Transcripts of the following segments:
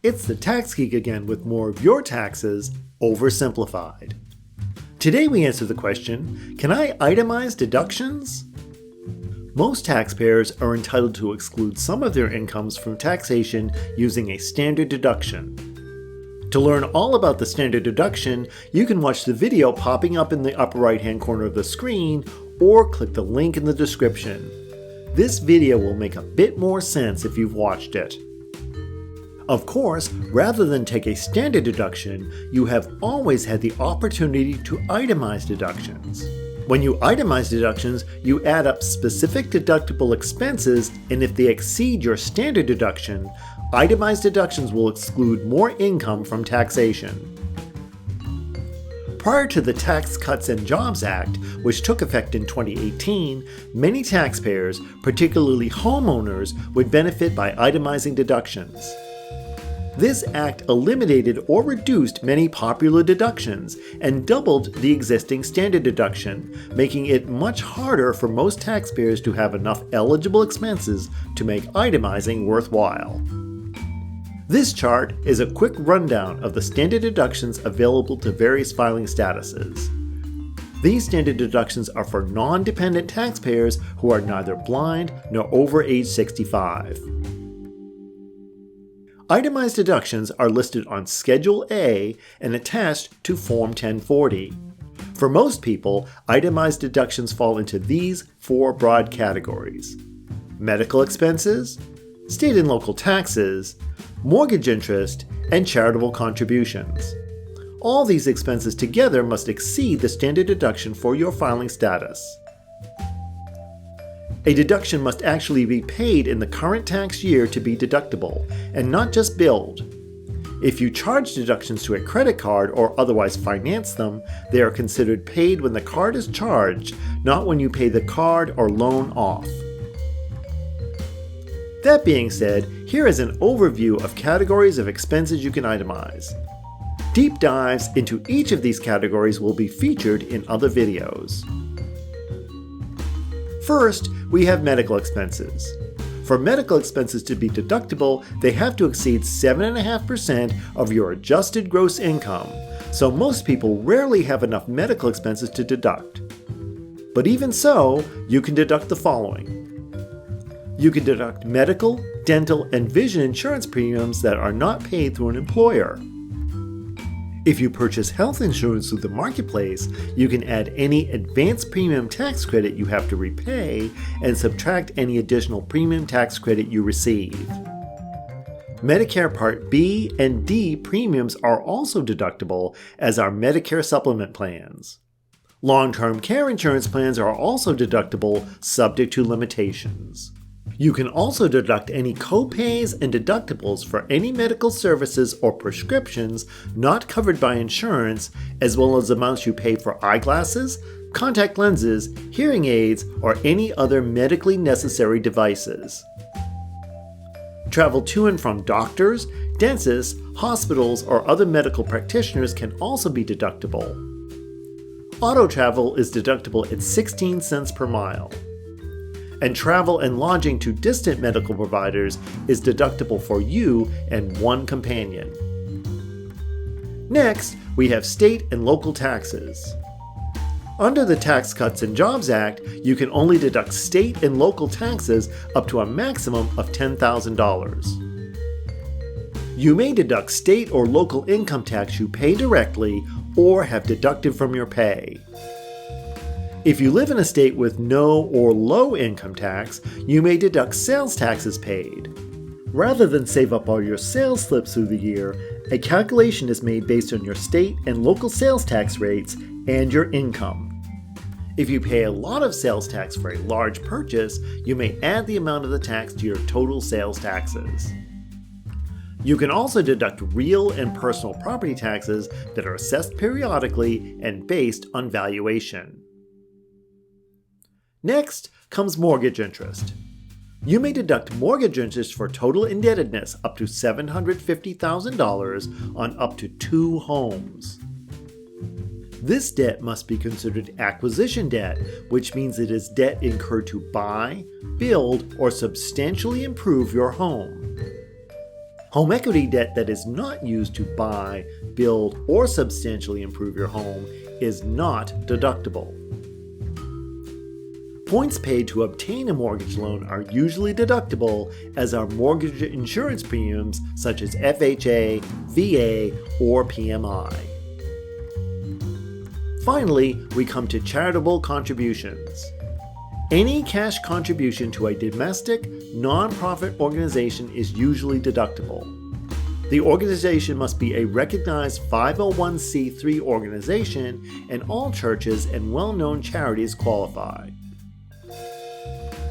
It's the Tax Geek again with more of your taxes oversimplified. Today we answer the question, can I itemize deductions? Most taxpayers are entitled to exclude some of their incomes from taxation using a standard deduction. To learn all about the standard deduction, you can watch the video popping up in the upper right hand corner of the screen or click the link in the description. This video will make a bit more sense if you've watched it. Of course, rather than take a standard deduction, you have always had the opportunity to itemize deductions. When you itemize deductions, you add up specific deductible expenses, and if they exceed your standard deduction, itemized deductions will exclude more income from taxation. Prior to the Tax Cuts and Jobs Act, which took effect in 2018, many taxpayers, particularly homeowners, would benefit by itemizing deductions. This act eliminated or reduced many popular deductions and doubled the existing standard deduction, making it much harder for most taxpayers to have enough eligible expenses to make itemizing worthwhile. This chart is a quick rundown of the standard deductions available to various filing statuses. These standard deductions are for non-dependent taxpayers who are neither blind nor over age 65. Itemized deductions are listed on Schedule A and attached to Form 1040. For most people, itemized deductions fall into these four broad categories: medical expenses, state and local taxes, mortgage interest, and charitable contributions. All these expenses together must exceed the standard deduction for your filing status. A deduction must actually be paid in the current tax year to be deductible, and not just billed. If you charge deductions to a credit card or otherwise finance them, they are considered paid when the card is charged, not when you pay the card or loan off. That being said, here is an overview of categories of expenses you can itemize. Deep dives into each of these categories will be featured in other videos. First, we have medical expenses. For medical expenses to be deductible, they have to exceed 7.5% of your adjusted gross income, so most people rarely have enough medical expenses to deduct. But even so, you can deduct the following. You can deduct medical, dental, and vision insurance premiums that are not paid through an employer. If you purchase health insurance through the marketplace, you can add any advance premium tax credit you have to repay and subtract any additional premium tax credit you receive. Medicare Part B and D premiums are also deductible, as are Medicare supplement plans. Long-term care insurance plans are also deductible, subject to limitations. You can also deduct any co-pays and deductibles for any medical services or prescriptions not covered by insurance, as well as amounts you pay for eyeglasses, contact lenses, hearing aids, or any other medically necessary devices. Travel to and from doctors, dentists, hospitals, or other medical practitioners can also be deductible. Auto travel is deductible at 16 cents per mile. And travel and lodging to distant medical providers is deductible for you and one companion. Next, we have state and local taxes. Under the Tax Cuts and Jobs Act, you can only deduct state and local taxes up to a maximum of $10,000. You may deduct state or local income tax you pay directly or have deducted from your pay. If you live in a state with no or low income tax, you may deduct sales taxes paid. Rather than save up all your sales slips through the year, a calculation is made based on your state and local sales tax rates and your income. If you pay a lot of sales tax for a large purchase, you may add the amount of the tax to your total sales taxes. You can also deduct real and personal property taxes that are assessed periodically and based on valuation. Next comes mortgage interest. You may deduct mortgage interest for total indebtedness up to $750,000 on up to 2 homes. This debt must be considered acquisition debt, which means it is debt incurred to buy, build, or substantially improve your home. Home equity debt that is not used to buy, build, or substantially improve your home is not deductible. Points paid to obtain a mortgage loan are usually deductible, as are mortgage insurance premiums such as FHA, VA, or PMI. Finally, we come to charitable contributions. Any cash contribution to a domestic, non-profit organization is usually deductible. The organization must be a recognized 501c3 organization, and all churches and well-known charities qualify.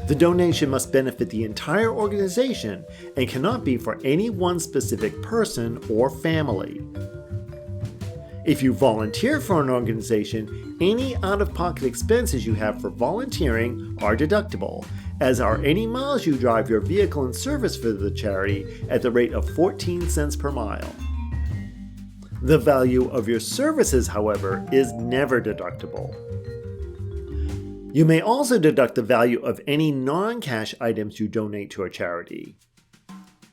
The donation must benefit the entire organization and cannot be for any one specific person or family. If you volunteer for an organization, any out-of-pocket expenses you have for volunteering are deductible, as are any miles you drive your vehicle in service for the charity at the rate of 14 cents per mile. The value of your services, however, is never deductible. You may also deduct the value of any non-cash items you donate to a charity.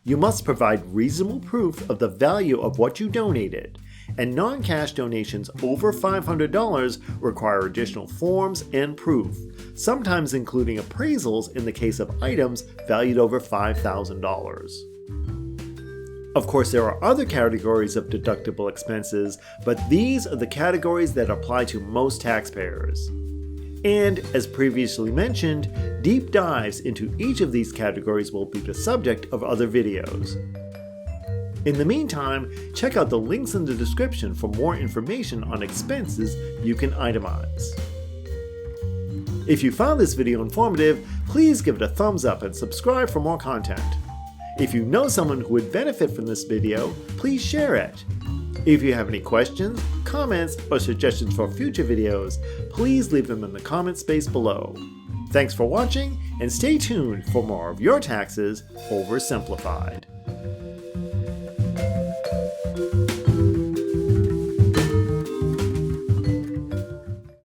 You must provide reasonable proof of the value of what you donated, and non-cash donations over $500 require additional forms and proof, sometimes including appraisals in the case of items valued over $5,000. Of course, there are other categories of deductible expenses, but these are the categories that apply to most taxpayers. And, as previously mentioned, deep dives into each of these categories will be the subject of other videos. In the meantime, check out the links in the description for more information on expenses you can itemize. If you found this video informative, please give it a thumbs up and subscribe for more content. If you know someone who would benefit from this video, please share it. If you have any questions, comments, or suggestions for future videos, please leave them in the comment space below. Thanks for watching, and stay tuned for more of your taxes oversimplified.